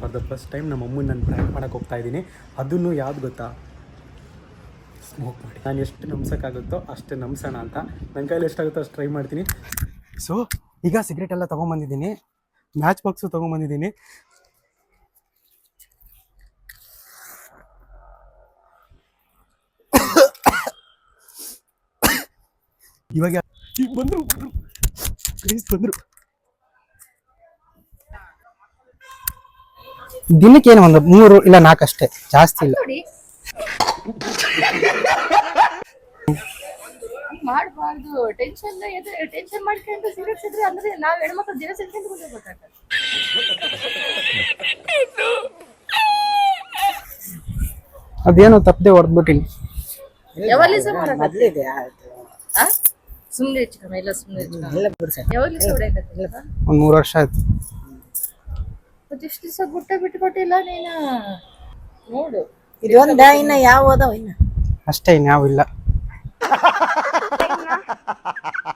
For the first time ನಮ್ಮ ಅಮ್ಮನ ನಾನು ಪ್ರ್ಯಾಂಕ್ ಮಾಡೋಕ್ಕೆ ಹೋಗ್ತಾ ಇದ್ದೀನಿ. ಅದನ್ನು ಯಾವ್ದು ಗೊತ್ತಾ, ಸ್ಮೋಕ್ ಮಾಡಿ. ನಾನು ಎಷ್ಟು ನಂಬ್ಸೋಕ್ಕಾಗುತ್ತೋ ಅಷ್ಟು ನಂಬ್ಸೋಣ ಅಂತ. ನನ್ನ ಕೈಲಿ ಎಷ್ಟಾಗುತ್ತೋ ಅಷ್ಟು ಟ್ರೈ ಮಾಡ್ತೀನಿ. ಸೊ ಈಗ ಸಿಗರೇಟ್ ಎಲ್ಲ ತೊಗೊಂಬಂದಿದ್ದೀನಿ, ಮ್ಯಾಚ್ ಬಾಕ್ಸು ತೊಗೊಂಬಂದಿದ್ದೀನಿ. ಇವಾಗ ಬಂದರು ದಿನಕ್ಕೇನು ಒಂದು 3 ಇಲ್ಲ 4 ಅಷ್ಟೇ, ಜಾಸ್ತಿ ಇಲ್ಲ. ಮಾಡಬಾರ್ದು. ಟೆನ್ಷನ್ ಮಾಡ್ಕೊಂಡು ಸಿಗರೇಟ್ ಸಿದ್ರೆ ಅಂದ್ರೆ ನಾವ್ ಹೆಣ್ಮಕ್ಳು ದಿನ ಸಿಗ್ಕೊಂಡು ಗೊತ್ತಾಗ್ತದೆ. ಅದೇನೋ ತಪ್ಪದೆ ಹೊಡೆದ್ಬಿಟ್ಟಿನಿ. ಯಾವಾಗಲೂ ಸುಮ್ಮನೆ ಹೆಚ್ಚು ಎಲ್ಲ ಸುಮ್ಮನೆ ಯಾವಾಗಲೂ ಹೊಡೆಯಕತ್ತಿಲ್ಲ. ಒಂದು 3 ವರ್ಷ ಆಯ್ತು. ಎಷ್ಟು ದಿವಸ ಗುಟ್ಟ ಬಿಟ್ಕೊಟ್ಟಿಲ್ಲ ನೀನು. ನೋಡು ಇದೊಂದ ಇನ್ನ ಯಾವ ಅದಾವ ಇನ್ನ ಅಷ್ಟೇ, ಇನ್ಯಾವಿಲ್ಲ.